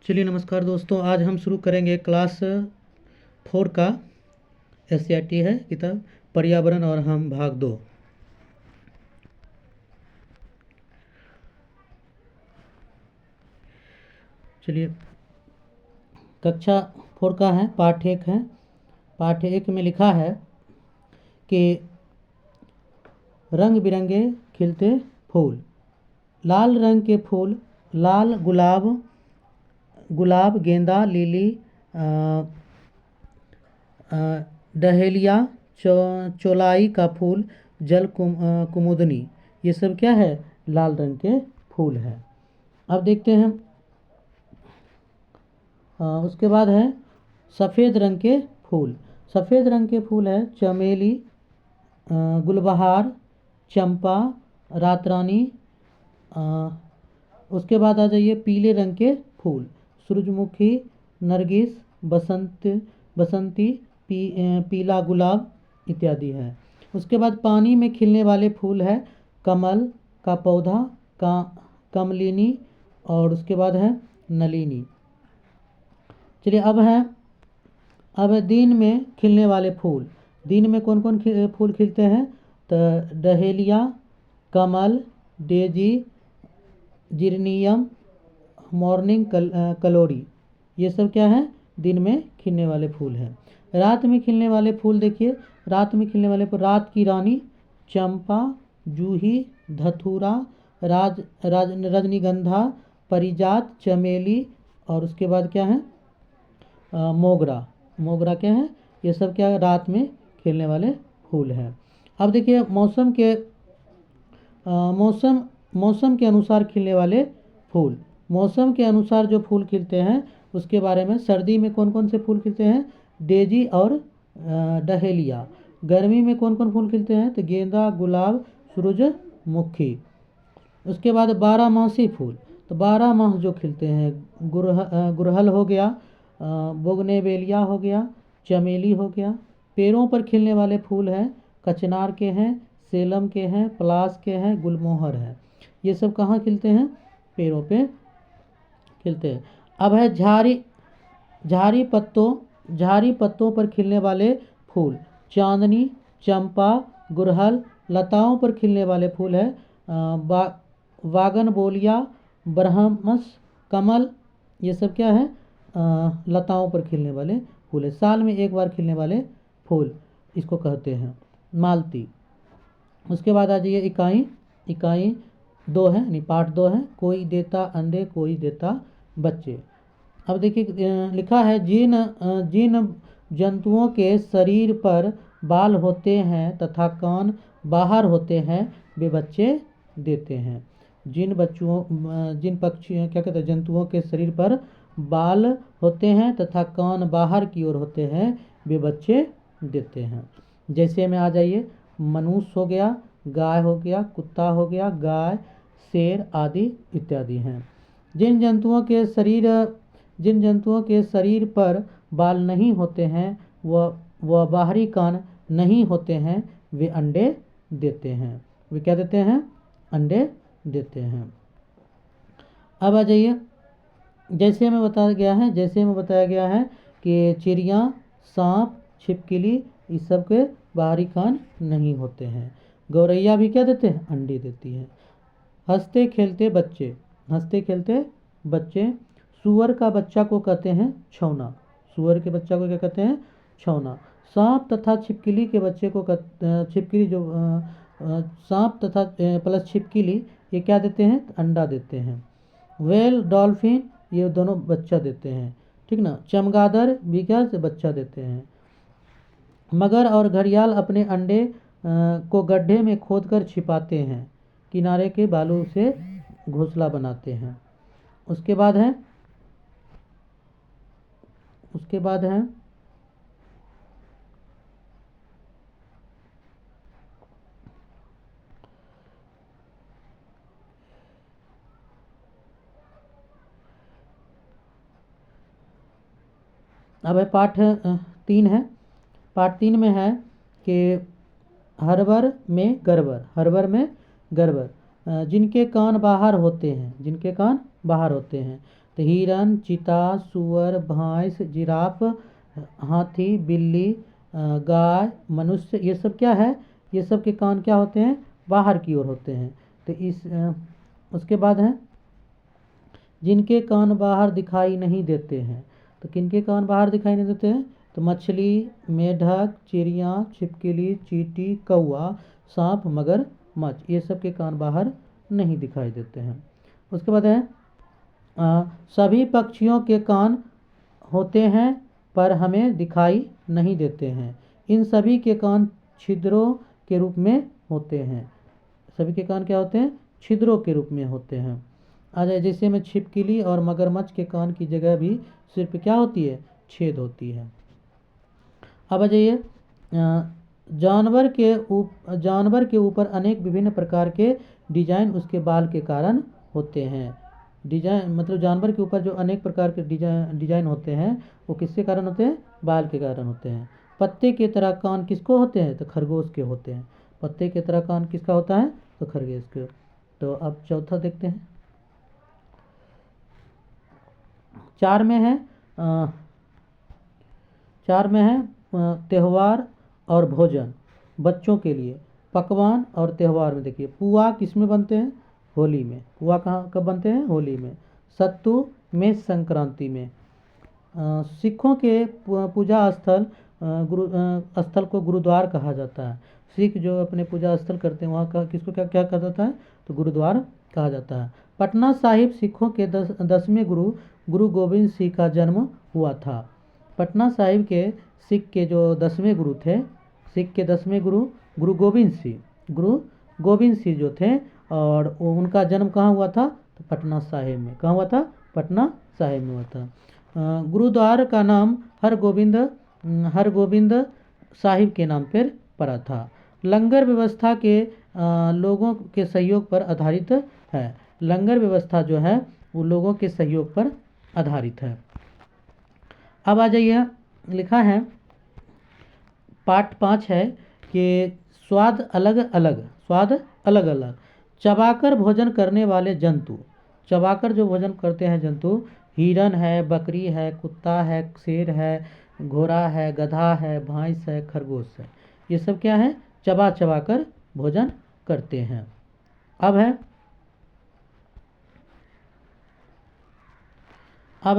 चलिए नमस्कार दोस्तों, आज हम शुरू करेंगे क्लास 4 का SCRT है किताब पर्यावरण और हम भाग 2। चलिए कक्षा 4 का है, पाठ 1 है। पाठ 1 में लिखा है कि रंग बिरंगे खिलते फूल। लाल रंग के फूल, लाल गुलाब, गेंदा, लिली, डहेलिया, चौलाई का फूल, कुमुदनी, ये सब क्या है? लाल रंग के फूल है। अब देखते हैं उसके बाद है सफ़ेद रंग के फूल। सफ़ेद रंग के फूल है चमेली, गुलबहार, चंपा, रातरानी। उसके बाद आ जाइए पीले रंग के फूल, सूरजमुखी, नरगिस, बसंती, पीला गुलाब इत्यादि है। उसके बाद पानी में खिलने वाले फूल है कमल का पौधा, कमलिनी, और उसके बाद है नलिनी। चलिए अब दिन में खिलने वाले फूल। दिन में कौन कौन फूल खिलते हैं? तो डहेलिया, कमल, डेजी, जिरनियम, मॉर्निंग कलोरी, ये सब क्या है? दिन में खिलने वाले फूल हैं। रात में खिलने वाले फूल देखिए, रात में खिलने वाले फूल रात की रानी, चंपा, जूही, धतूरा, रजनीगंधा, परिजात, चमेली, और उसके बाद क्या है? मोगरा क्या है? ये सब क्या है? रात में खिलने वाले फूल हैं। अब देखिए मौसम के अनुसार खिलने वाले फूल। मौसम के अनुसार जो फूल खिलते हैं उसके बारे में, सर्दी में कौन कौन से फूल खिलते हैं? डेजी और डहेलिया। गर्मी में कौन कौन फूल खिलते हैं? तो गेंदा, गुलाब, सूरजमुखी। उसके बाद 12 मासी फूल, तो 12 मास जो खिलते हैं, गुड़हल हो गया, बोगनवेलिया हो गया, चमेली हो गया। पेड़ों पर खिलने वाले फूल हैं कचनार के हैं, सेलम के हैं, पलास के हैं, गुलमोहर है। ये सब कहाँ खिलते हैं? पेड़ों पे खिलते हैं। अब है झाड़ी पत्तों पर खिलने वाले फूल, चांदनी, चंपा, गुड़हल। लताओं पर खिलने वाले फूल है वागनबोलिया, ब्रह्मस, कमल। ये सब क्या है? लताओं पर खिलने वाले फूल है। साल में एक बार खिलने वाले फूल इसको कहते हैं मालती। उसके बाद आ जाइए इकाई 2 है, यानी पार्ट 2 है। कोई देता अंडे, कोई देता बच्चे। अब देखिए लिखा है जिन जंतुओं के शरीर पर बाल होते हैं तथा कान बाहर होते हैं वे बच्चे देते हैं। जिन पक्षियों क्या कहते हैं, जंतुओं के शरीर पर बाल होते हैं तथा कान बाहर की ओर होते हैं वे बच्चे देते हैं। जैसे में आ जाइए, मनुष्य हो गया, गाय हो गया, कुत्ता हो गया, गाय, शेर आदि इत्यादि हैं। जिन जंतुओं के शरीर पर बाल नहीं होते हैं, वह बाहरी कान नहीं होते हैं, वे अंडे देते हैं। वे क्या देते हैं? अंडे देते हैं। अब आ जाइए, जैसे में बताया गया है कि चिड़िया, सांप, छिपकली, इस सब के बाहरी कान नहीं होते हैं। गौरैया भी क्या देते हैं? अंडे देती हैं। हंसते खेलते बच्चे। सूअर का बच्चा को कहते हैं छौना। सूअर के बच्चा को क्या कहते हैं? छौना। सांप तथा छिपकली के बच्चे को सांप तथा प्लस छिपकली ये क्या देते हैं? अंडा देते हैं। व्हेल, डॉल्फिन, ये दोनों बच्चा देते हैं, ठीक ना। चमगादड़ भी क्या से बच्चा देते हैं। मगर और घड़ियाल अपने अंडे को गड्ढे में खोदकर छिपाते हैं, किनारे के बालू से घोंसला बनाते हैं। उसके बाद है अब है पाठ 3 है। पाठ 3 में है कि हरबर में गरबर, जिनके कान बाहर होते हैं, तो हिरन, चीता, सुअर, भैंस, जिराफ, हाथी, बिल्ली, गाय, मनुष्य, ये सब क्या है, ये सब के कान क्या होते हैं, बाहर की ओर होते हैं। तो उसके बाद है जिनके कान बाहर दिखाई नहीं देते हैं। तो किनके कान बाहर दिखाई नहीं देते हैं, तो मछली, मेढक, चिड़िया, छिपकली, चींटी, कौआ, सांप, मगरमच्छ, ये सब के कान बाहर नहीं दिखाई देते हैं। उसके बाद है सभी पक्षियों के कान होते हैं पर हमें दिखाई नहीं देते हैं। इन सभी के कान छिद्रों के रूप में होते हैं। सभी के कान क्या होते हैं, छिद्रों के रूप में होते हैं। आ जाए जैसे में छिपकली और मगरमच्छ के कान की जगह भी सिर्फ क्या होती है, छेद होती है। अब आ जाइए जानवर के ऊपर अनेक विभिन्न प्रकार के डिजाइन उसके बाल के कारण होते हैं। डिजाइन मतलब जानवर के ऊपर जो अनेक प्रकार के डिजाइन होते हैं वो किसके कारण होते हैं, बाल के कारण होते हैं। पत्ते की तरह कान किसको होते हैं, तो खरगोश के होते हैं। पत्ते की तरह कान किसका होता है, तो खरगोश के। तो अब चौथा देखते हैं। 4 में है त्यौहार और भोजन बच्चों के लिए। पकवान और त्यौहार में देखिए, पुआ किस में बनते हैं, होली में। पुआ कहाँ कब बनते हैं, होली में। सत्तू में संक्रांति में। सिखों के पूजा स्थल स्थल को गुरुद्वार कहा जाता है। सिख जो अपने पूजा स्थल करते हैं वहाँ का किसको क्या क्या कहा जाता है, तो गुरुद्वार कहा जाता है। पटना साहिब सिखों के 10वें गुरु गोविंद सिंह का जन्म हुआ था। पटना साहिब के सिख के जो 10वें गुरु थे, सिख के 10वें गुरु गोविंद सिंह जो थे, और उनका जन्म कहाँ हुआ था, तो पटना साहिब में। कहाँ हुआ था, पटना साहिब में हुआ था। गुरुद्वार का नाम हरगोबिंद साहिब के नाम पर पड़ा था। लंगर व्यवस्था के लोगों के सहयोग पर आधारित है। लंगर व्यवस्था जो है वो लोगों के सहयोग पर आधारित है। अब आ जाइए, लिखा है पार्ट 5 है कि स्वाद अलग अलग। चबाकर भोजन करने वाले जंतु। चबाकर जो भोजन करते हैं जंतु, हिरन है, बकरी है, कुत्ता है, शेर है, घोड़ा है, गधा है, भैंस है, खरगोश है। ये सब क्या है, चबा चबा कर भोजन करते हैं। अब है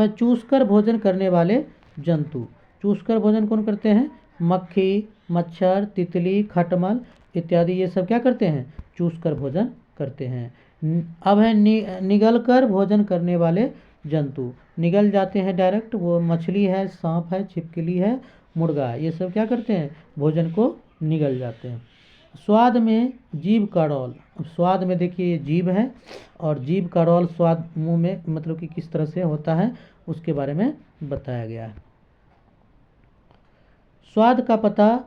चूसकर भोजन करने वाले जंतु। चूसकर भोजन कौन करते हैं, मक्खी, मच्छर, तितली, खटमल इत्यादि, ये सब क्या करते हैं, चूसकर भोजन करते हैं। अब है निगल कर भोजन करने वाले जंतु। निगल जाते हैं डायरेक्ट, वो मछली है, सांप है, छिपकली है, मुर्गा है, ये सब क्या करते हैं, भोजन को निगल जाते हैं। स्वाद में जीभ का रोल। स्वाद में देखिए जीभ है, और जीभ का रोल स्वाद मुंह में मतलब कि किस तरह से होता है उसके बारे में बताया गया है। स्वाद का पता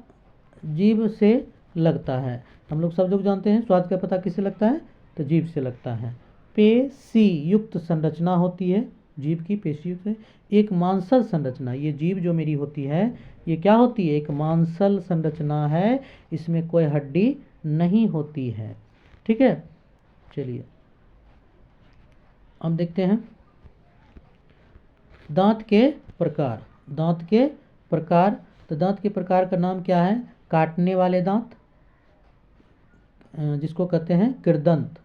जीभ से लगता है। हम लोग सब लोग जानते हैं स्वाद का पता किससे लगता है, तो जीभ से लगता है। पेशी युक्त संरचना होती है, जीभ की पेशी युक्त है। एक मांसल संरचना, ये जीभ जो मेरी होती है ये क्या होती है, एक मांसल संरचना है, इसमें कोई हड्डी नहीं होती है। ठीक है, चलिए हम देखते हैं दांत के प्रकार। दांत के प्रकार, तो दांत के प्रकार का नाम क्या है, काटने वाले दांत जिसको कहते हैं कृदंत।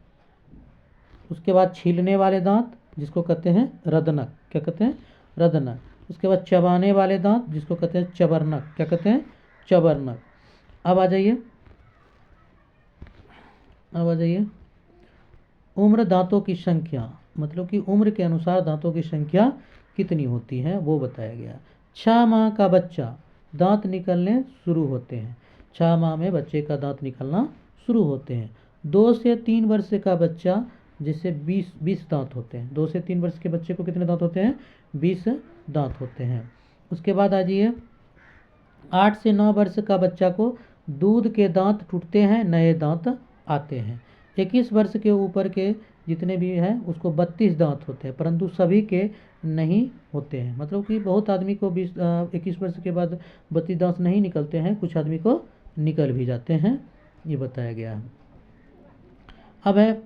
उसके बाद छीलने वाले दांत जिसको कहते हैं रदनक। क्या कहते हैं, रदनक। उसके बाद चबाने वाले दांत जिसको कहते हैं चबरनक। क्या कहते हैं, चबरनक। अब आ जाइए उम्र दांतों की संख्या, मतलब कि उम्र के अनुसार दांतों की संख्या कितनी होती है वो बताया गया। 6 माह का बच्चा दांत निकलने शुरू होते हैं। 6 माह में बच्चे का दांत निकलना शुरू होते हैं। 2 से 3 वर्ष का बच्चा जिससे 20 दांत होते हैं। 2 से 3 वर्ष के बच्चे को कितने दांत होते हैं, 20 दांत होते हैं। उसके बाद आ जाइए 8 से 9 वर्ष का बच्चा को दूध के दांत टूटते हैं, नए दांत आते हैं। 21 वर्ष के ऊपर के जितने भी हैं उसको 32 दांत होते हैं, परंतु सभी के नहीं होते हैं। मतलब कि बहुत आदमी को 21 वर्ष के बाद 32 दांत नहीं निकलते हैं, कुछ आदमी को निकल भी जाते हैं, ये बताया गया है। अब है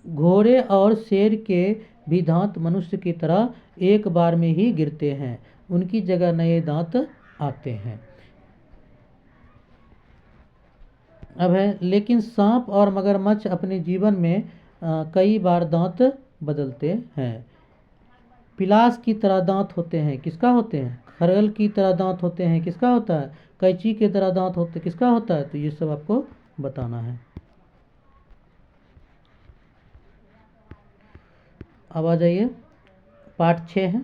घोड़े और शेर के भी दांत मनुष्य की तरह एक बार में ही गिरते हैं, उनकी जगह नए दांत आते हैं। अब है, लेकिन सांप और मगरमच्छ अपने जीवन में कई बार दांत बदलते हैं। पिलास की तरह दांत होते हैं, किसका होते हैं? खरगल की तरह दांत होते हैं, किसका होता है? कैंची की तरह दांत होते, किसका होता है? तो ये सब आपको बताना है। अब आ जाइए, पार्ट 6 है।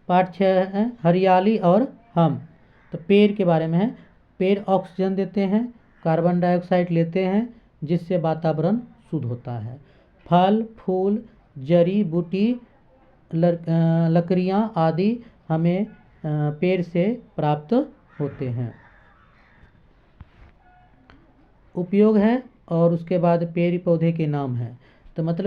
पार्ट 6 है हरियाली और हम। तो पेड़ के बारे में है। पेड़ ऑक्सीजन देते हैं, कार्बन डाइऑक्साइड लेते हैं, जिससे वातावरण शुद्ध होता है। फल, फूल, जड़ी बूटी, लकड़ियाँ आदि हमें पेड़ से प्राप्त होते हैं। उपयोग है और उसके बाद पेड़ पौधे के नाम हैं। तो मतलब